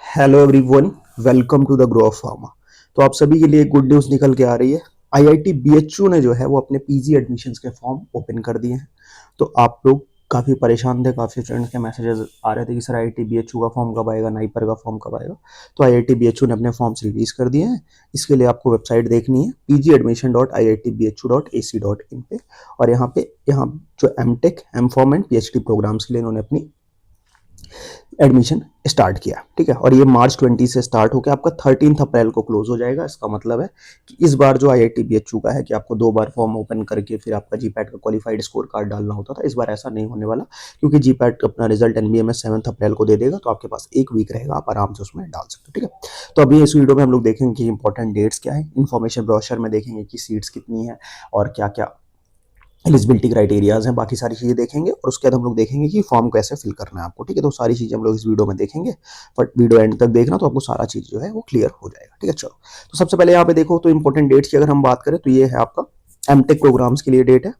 Hello everyone, welcome to the Grow of Pharma. तो आप सभी के लिए एक गुड न्यूज़ निकल के आ रही है। आईआईटी बीएचयू ने जो है वो अपने पीजी एडमिशन्स के फॉर्म ओपन कर दिए हैं। तो आप लोग काफ़ी परेशान थे, काफ़ी स्टूडेंट्स के मैसेजेस आ रहे थे कि सर आईआईटी बीएचयू का फॉर्म कब आएगा, नाइपर का फॉर्म कब आएगा। तो आईआईटी बीएचयू ने अपने फॉर्म्स रिलीज कर दिए हैं। इसके लिए आपको वेबसाइट देखनी है pgadmission.iitbhu.ac.in पे। और यहाँ जो एमटेक, एमफॉर्म एंड पीएचडी प्रोग्राम्स के लिए इन्होंने अपनी एडमिशन स्टार्ट किया, ठीक है। और ये मार्च 20 से स्टार्ट होकर आपका 13 अप्रैल को क्लोज हो जाएगा। इसका मतलब है कि इस बार जो आईआईटी बीएचयू का है कि आपको 2 बार फॉर्म ओपन करके फिर आपका जीपैट का क्वालिफाइड स्कोर कार्ड डालना होता था, इस बार ऐसा नहीं होने वाला, क्योंकि जीपैट अपना रिजल्ट एनबीएमएस 7 अप्रैल को दे देगा। तो आपके पास एक वीक रहेगा, आप आराम से उसमें डाल सकते हो, ठीक है। तो अभी इस वीडियो में हम लोग देखेंगे कि इंपॉर्टेंट डेट्स क्या है, इन्फॉर्मेशन ब्रोशर में देखेंगे कि सीट्स कितनी है और क्या क्या एलिजिबिलिटी क्राइटेरियाज हैं, बाकी सारी चीज़ें देखेंगे। और उसके बाद हम लोग देखेंगे कि फॉर्म कैसे फिल करना है आपको, ठीक है। तो सारी चीज़ें हम लोग इस वीडियो में देखेंगे, बट वीडियो एंड तक देखना तो आपको सारा चीज़ जो है वो क्लियर हो जाएगा, ठीक है। चलो, तो सबसे पहले यहाँ पे देखो, तो इंपॉर्टेंट डेट्स की अगर हम बात करें तो ये है आपका एमटेक प्रोग्राम्स के लिए डेट है।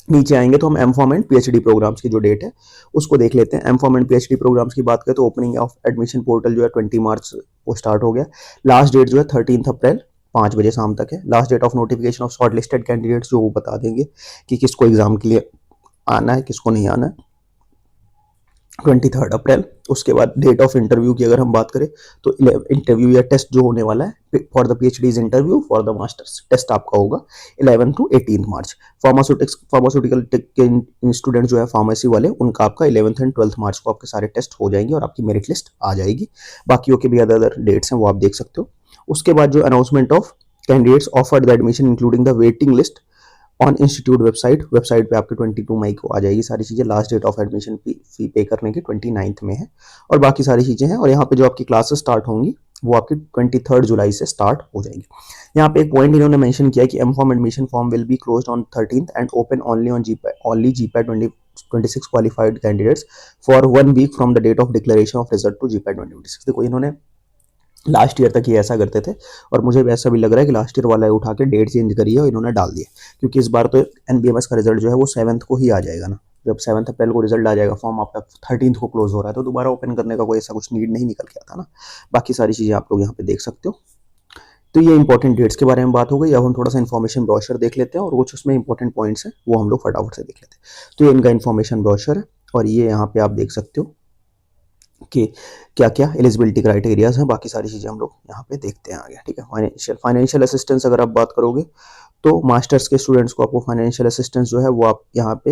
नीचे आएंगे तो हम एमफॉर्म एंड पीएचडी प्रोग्राम्स की जो डेट है उसको देख लेते हैं। एमफॉर्म एंड पीएचडी प्रोग्राम्स की बात करें तो ओपनिंग ऑफ एडमिशन पोर्टल जो है 20 मार्च वो स्टार्ट हो गया। लास्ट डेट जो है 13 अप्रैल 5 बजे शाम तक है। Last date of notification of short listed candidates जो वो बता देंगे कि किसको एग्जाम के लिए आना है, किसको नहीं आना है, 23 अप्रैल। उसके बाद डेट ऑफ इंटरव्यू की अगर हम बात करें तो इंटरव्यू या टेस्ट जो होने वाला है for the PhDs interview, for the masters test आपका होगा 11 to 18 मार्च। फार्मास्यूटिकल के स्टूडेंट जो है फार्मेसी वाले, उनका आपका 11th and 12th मार्च को आपके सारे टेस्ट हो जाएंगे और आपकी मेरिट लिस्ट आ जाएगी। बाकियों के भी अदर डेट्स हैं वो आप देख सकते हो। उसके बाद जो announcement of candidates offered the admission including the waiting list on institute website पे आपके 22 मई को आ जाएगी सारी चीज़ें। Last date of admission fee pay करने की 29 में है। और बाकी सारी चीज़ें हैं। और यहाँ पे जो आपकी क्लासेस स्टार्ट होंगी वो आपकी 23 जुलाई से स्टार्ट हो जाएगी। यहाँ पे एक पॉइंट इन्होंने मेंशन किया कि M Pharm admission form will be closed on 13th and open only GPAT 2026 qualified candidates for 1 week from the date of declaration of result to GPAT 2026। देखो, इन्होंने लास्ट ईयर तक ये ऐसा करते थे और मुझे ऐसा भी लग रहा है कि लास्ट ईयर वाला उठा के डेट चेंज करी है और इन्होंने डाल दिया, क्योंकि इस बार तो एनबीएमएस का रिजल्ट जो है वो 7th को ही आ जाएगा ना। जब 7 अप्रैल को रिजल्ट आ जाएगा, फॉर्म आपका 13th को क्लोज हो रहा है, तो दोबारा ओपन करने का कोई ऐसा कुछ नीड नहीं निकल के आता ना। बाकी सारी चीज़ें आप लोग यहाँ पे देख सकते हो। तो ये इंपॉर्टेंट डेट्स के बारे में बात हो गई। अब हम थोड़ा सा इन्फॉर्मेशन ब्रोशर देख लेते हैं और कुछ उसमें इंपॉर्टेंट पॉइंट्स हैं वो हम लोग फटाफट से देख लेते हैं। तो ये इनका इन्फॉर्मेशन ब्रोशर है और ये यहाँ पे आप देख सकते हो कि क्या क्या एलिजिबिलिटी क्राइटेरियाज हैं। बाकी सारी चीज़ें हम लोग यहाँ पे देखते हैं आगे, ठीक है। फाइनेंशियल असिस्टेंस अगर आप बात करोगे तो मास्टर्स के स्टूडेंट्स को आपको फाइनेंशियल असिस्टेंस जो है वो आप यहाँ पे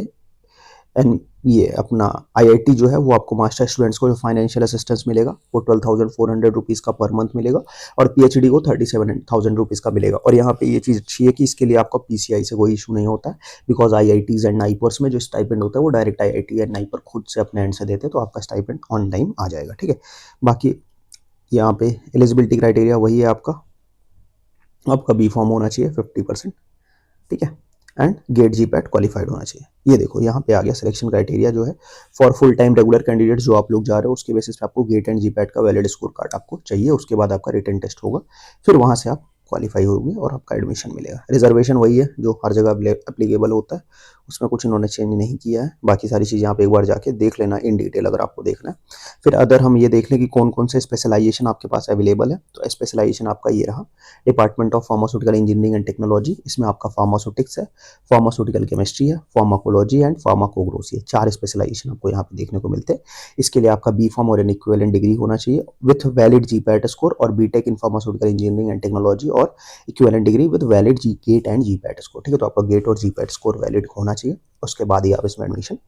एंड ये अपना आईआईटी जो है वो आपको मास्टर स्टूडेंट्स को जो फाइनेंशियल असिस्टेंस मिलेगा वो 12,400 रुपीज़ का पर मंथ मिलेगा और पीएचडी को 37,000 रुपीज़ का मिलेगा। और यहाँ पे ये चीज़ अच्छी है कि इसके लिए आपका पीसीआई से कोई इशू नहीं होता है, बिकॉज आईआईटीज एंड नाइपर्स में जो स्टाइपेंड होता है वो डायरेक्ट आईआईटी एंड नाइपर खुद से अपने एंड से देते हैं, तो आपका स्टाइपेंड ऑन टाइम आ जाएगा, ठीक है। बाकी यहाँ पे एलिजिबिलिटी क्राइटेरिया वही है आपका बी फॉर्म होना चाहिए 50%, ठीक है, एंड गेट जीपैट क्वालिफाइड होना चाहिए। ये देखो यहाँ पे आ गया सिलेक्शन क्राइटेरिया जो है for full time regular candidates जो आप लोग जा रहे हो उसके बेसिस पे आपको गेट एंड जीपैट का वैलिड स्कोर कार्ड आपको चाहिए। उसके बाद आपका रिटन टेस्ट होगा, फिर वहाँ से आप क्वालिफाई होगी और आपका एडमिशन मिलेगा। रिजर्वेशन वही है जो हर जगह एप्लीकेबल होता है, उसमें कुछ इन्होंने चेंज नहीं किया है। बाकी सारी चीज़ें आप एक बार जाके देख लेना इन डिटेल अगर आपको देखना है। फिर अदर हम ये देख लें कि कौन कौन से स्पेशलाइजेशन आपके पास अवेलेबल है। तो स्पेशलाइजेशन आपका ये रहा, department of pharmaceutical engineering and technology, इसमें आपका फार्मास्यूटिक्स है, फार्मास्यूटिकल केमिस्ट्री है, फार्माकोलॉजी एंड फार्माकोग्नोसी है। 4 स्पेशलाइजेशन आपको यहाँ पे देखने को मिलते हैं। इसके लिए आपका बी फॉर्म और एन इक्विवेलेंट डिग्री होना चाहिए विथ वैलिड जीपैट स्कोर और B Tech in pharmaceutical engineering and technology और equivalent degree with valid G GATE and GPAT score, ठीक है। तो आपका गेट और जीपैट स्कोर वैलिड होना चाहिए, उसके बाद ही आप इसमें एडमिशन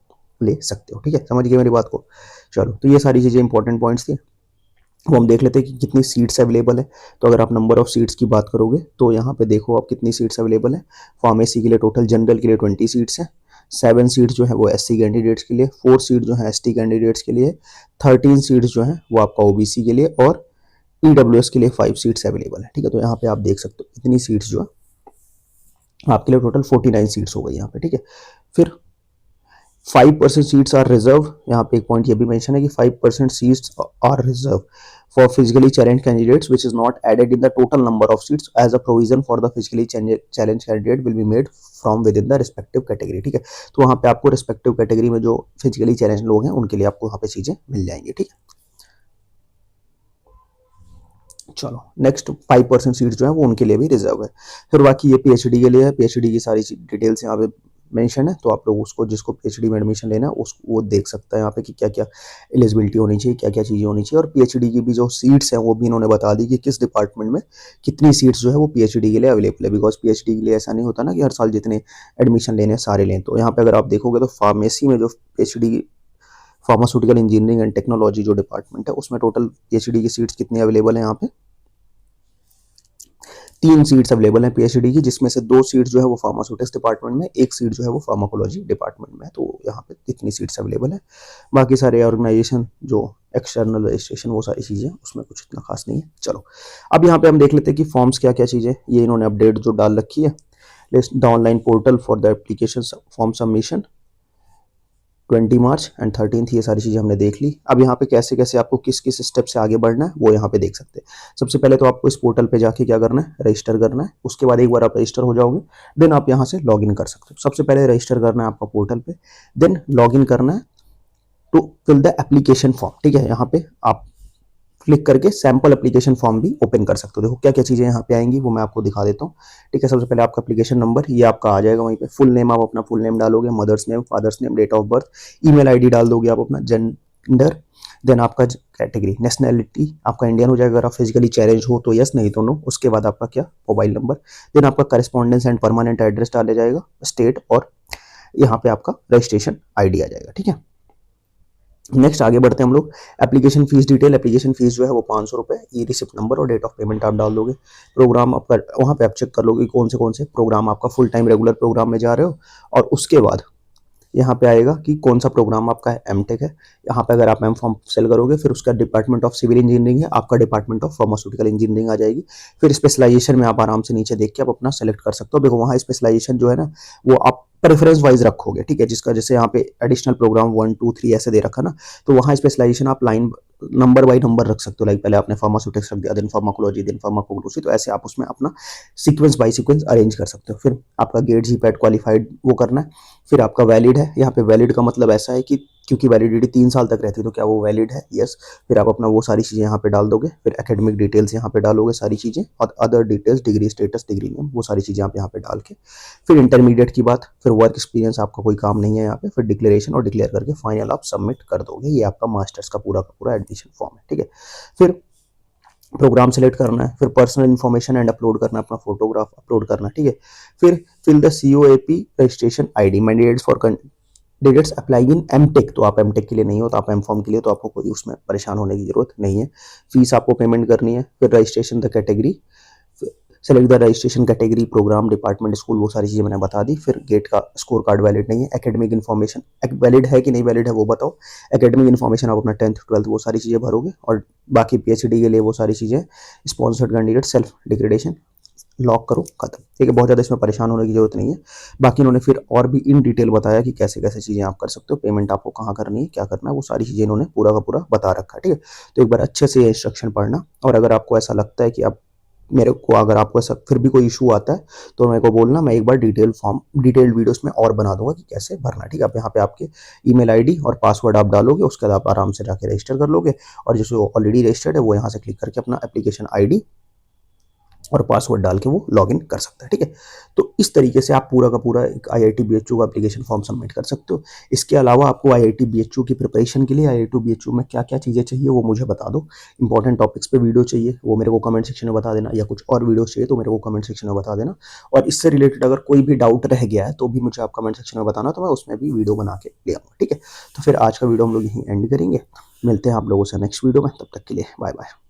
ले सकते हो, ठीक है। समझ गए मेरी बात को। चलो, तो ये सारी चीज़ें इंपॉर्टेंट पॉइंट्स थी, वो हम देख लेते हैं कि कितनी सीट्स अवेलेबल है। तो अगर आप नंबर ऑफ सीट्स की बात करोगे तो यहाँ पे देखो आप कितनी सीट्स अवेलेबल है। फार्मेसी के लिए टोटल जनरल के लिए 20 सीट्स हैं, 7 सीट्स जो है वो एससी कैंडिडेट्स के लिए, 4 सीट जो है एसटी कैंडिडेट्स के लिए, 13 सीट्स जो है वो आपका ओबीसी के लिए और ईडब्ल्यूएस के लिए 5 सीट्स अवेलेबल है, ठीक है। तो यहाँ पे आप देख सकते हो इतनी सीट्स जो है आपके लिए टोटल 49 सीट्स हो गई यहाँ पे, ठीक है। फिर 5% सीट्स आर रिजर्व। यहाँ पे एक पॉइंट ये भी मेंशन है कि 5% seats are reserved for physically challenge candidates which is not added in the total number of seats as a provision for the physically challenge candidate will be made from within the respective category, ठीक है। तो वहाँ पे आपको respective category में जो physically challenge लोग हैं उनके लिए आपको वहाँ पे चीज़ें मिल जाएंगी, ठीक है। चलो नेक्स्ट 5% सीट जो है वो उनके लिए भी रिजर्व है। फिर बाकी ये पीएचडी के लिए है, पीएचडी की सारी डिटेल्स यहाँ पे मेंशन है, तो आप लोग उसको जिसको पीएचडी में एडमिशन लेना है उस वो देख सकता है यहाँ पे कि क्या क्या एलिजिबिलिटी होनी चाहिए, क्या क्या चीज़ें होनी चाहिए। और पीएचडी की भी जो सीट्स हैं वो भी इन्होंने बता दी कि किस डिपार्टमेंट में कितनी सीट्स जो है वो पीएचडी के लिए अवेलेबल है, बिकॉज पीएचडी के लिए ऐसा नहीं होता ना कि हर साल जितने एडमिशन लेने हैं सारे लें। तो यहाँ पे अगर आप देखोगे तो फार्मेसी में जो PhD pharmaceutical engineering and technology जो डिपार्टमेंट है उसमें टोटल पीएचडी की सीट्स कितनी अवेलेबल है, यहाँ पे 3 सीट्स अवेलेबल हैं पीएचडी की, जिसमें से 2 सीट्स जो है वो फार्मास्यूटिक्स डिपार्टमेंट में, 1 सीट जो है वो फार्माकोलॉजी डिपार्टमेंट में है। तो यहाँ पे इतनी सीट्स अवेलेबल है। बाकी सारे ऑर्गेनाइजेशन जो एक्सटर्नल रजिस्ट्रेशन वो सारी चीज़ें उसमें कुछ इतना खास नहीं है। चलो अब यहाँ पे हम देख लेते हैं कि फॉर्म्स क्या क्या चीज़ें ये इन्होंने अपडेट जो डाल रखी है। The online portal for the application form submission 20 March and 13 ये सारी चीज़ें हमने देख ली। अब यहाँ पे कैसे कैसे आपको किस किस स्टेप से आगे बढ़ना है वो यहाँ पे देख सकते हैं। सबसे पहले तो आपको इस पोर्टल पे जाके क्या करना है, रजिस्टर करना है। उसके बाद एक बार आप रजिस्टर हो जाओगे देन आप यहाँ से लॉगिन कर सकते हो। सबसे पहले रजिस्टर करना है आपका पोर्टल पे, देन लॉगिन करना है to fill the application form. ठीक है, यहाँ पे आप क्लिक करके सैम्पल एप्लीकेशन फॉर्म भी ओपन कर सकते हो। देखो क्या क्या चीज़ें यहाँ पे आएंगी वो मैं आपको दिखा देता हूँ। ठीक है, सबसे पहले आपका एप्लीकेशन नंबर ये आपका आ जाएगा वहीं पे। फुल नेम आप अपना फुल नेम डालोगे, mother's name, father's name, date of birth, email ID डाल दोगे आप अपना, जेंडर, देन आपका कैटेगरी, नेशनैलिटी आपका इंडियन हो जाएगा अगर आप फिजिकली चैलेंज हो तो यस, नहीं तो नो। उसके बाद आपका क्या, मोबाइल नंबर, देन आपका करस्पॉन्डेंस एंड परमानेंट एड्रेस डाला जाएगा, स्टेट, और यहाँ पे आपका रजिस्ट्रेशन आईडी आ जाएगा। ठीक है, नेक्स्ट आगे बढ़ते हैं हम लोग। Application fees detail, application fees जो है वो 500 रुपये, ई रिसिप्ट नंबर और डेट ऑफ पेमेंट आप डाल दोगे। प्रोग्राम आपका वहाँ पे आप चेक कर लोगे कौन से प्रोग्राम आपका फुल टाइम रेगुलर प्रोग्राम में जा रहे हो। और उसके बाद यहाँ पे आएगा कि कौन सा प्रोग्राम आपका है, एमटेक है। यहाँ पे अगर आप एम फॉर्म सेल करोगे फिर उसका डिपार्टमेंट ऑफ सिविल इंजीनियरिंग है, आपका डिपार्टमेंट ऑफ फार्मास्यूटिकल इंजीनियरिंग आ जाएगी। फिर स्पेशलाइजेशन में आप आराम से नीचे देख के आप अपना सेलेक्ट कर सकते हो। देखो वहाँ स्पेशलाइजेशन जो है ना वो आप प्रेफरेंस वाइज रखोगे। ठीक है, जिसका जैसे यहाँ पे एडिशनल प्रोग्राम 1 2 3 ऐसे दे रखा ना, तो वहाँ स्पेशलाइजेशन आप लाइन नंबर बाई नंबर रख सकते हो। लाइक पहले आपने फार्मास्यूटिक्स रख दिया, देन फार्माकोलॉजी, देन फार्माकोग्नोसी, तो ऐसे आप उसमें अपना सीक्वेंस बाय सीक्वेंस अरेंज कर सकते हो। फिर आपका गेट जी पैड क्वालिफाइड वो करना है। फिर आपका वैलिड है, यहाँ पे वैलिड का मतलब ऐसा है कि क्योंकि वैलिडिटी 3 साल तक रहती है तो क्या वो वैलिड है, यस। फिर आप अपना वो सारी चीज़ें यहाँ पे डाल दोगे। फिर एकेडमिक डिटेल्स यहाँ पे डालोगे सारी चीज़ें, और other details, degree status, degree name, वो सारी चीज़ें आप यहाँ पे डाल के फिर इंटरमीडिएट की बात, फिर वर्क एक्सपीरियंस आपका कोई काम नहीं है यहाँ पे, फिर डिक्लेरेशन और डिक्लेयर करके फाइनल आप सबमिट कर दोगे। ये आपका मास्टर्स का पूरा एडमिशन फॉर्म है। ठीक है, फिर प्रोग्राम सेलेक्ट करना है, फिर पर्सनल इन्फॉर्मेशन एंड अपलोड करना है, अपना फोटोग्राफ अपलोड करना है। ठीक है, फिर fill the COAP registration ID mandates for candidates applying in MTech. तो आप एमटेक के लिए नहीं हो तो आप एम फॉर्म के लिए, तो आपको कोई उसमें परेशान होने की जरूरत नहीं है। फीस आपको पेमेंट करनी है। फिर registration the category, select the registration category, program, department, school, वो सारी चीज़ें मैंने बता दी। फिर गेट का स्कोर कार्ड वैलिड नहीं है। एकेडमिक इन्फॉर्मेशन वैलिड है कि नहीं वैलिड है वो बताओ। एकेडमिक इन्फॉर्मेशन आप अपना 10th 12th वो सारी चीज़ें भरोगे। और बाकी पीएचडी के लिए वो सारी चीज़ें, sponsored candidate, self degradation, lock करो, खत्म। ठीक है, बहुत ज़्यादा इसमें परेशान होने की जरूरत नहीं है। बाकी इन्होंने फिर और भी इन डिटेल बताया कि कैसे कैसे चीज़ें आप कर सकते हो, पेमेंट आपको कहाँ करनी है, क्या करना है, वो सारी चीज़ें इन्होंने पूरा का पूरा बता रखा है। ठीक है, तो एक बार अच्छे से ये इंस्ट्रक्शन पढ़ना। और अगर आपको ऐसा लगता है कि आप मेरे को, अगर आपको ऐसा फिर भी कोई इशू आता है तो मेरे को बोलना, मैं एक बार डिटेल्ड वीडियोस में और बना दूंगा कि कैसे भरना। ठीक है, आप यहाँ पे आपके ईमेल आईडी और पासवर्ड आप डालोगे, उसके बाद आप आराम से जाके रजिस्टर कर लोगे। और जिसको ऑलरेडी रजिस्टर्ड है वो यहाँ से क्लिक करके अपना एप्लीकेशन आईडी और पासवर्ड डाल के वो लॉगिन कर सकता है। ठीक है, तो इस तरीके से आप पूरा का पूरा एक IIT BHU का एप्लीकेशन फॉर्म सबमिट कर सकते हो। इसके अलावा आपको IIT BHU की प्रिपरेशन के लिए IIT BHU में क्या क्या चीज़ें चाहिए वो मुझे बता दो। इंपॉर्टेंट टॉपिक्स पे वीडियो चाहिए वो मेरे को कमेंट सेक्शन में बता देना, या कुछ और वीडियो चाहिए तो मेरे को कमेंट सेक्शन में बता देना। और इससे रिलेटेड अगर कोई भी डाउट रह गया है तो भी मुझे आप कमेंट सेक्शन में बताना, तो मैं उसमें भी वीडियो बना के ले आऊँगा। ठीक है, तो फिर आज का वीडियो हम लोग यहीं एंड करेंगे। मिलते हैं आप लोगों से नेक्स्ट वीडियो में, तब तक के लिए बाय बाय।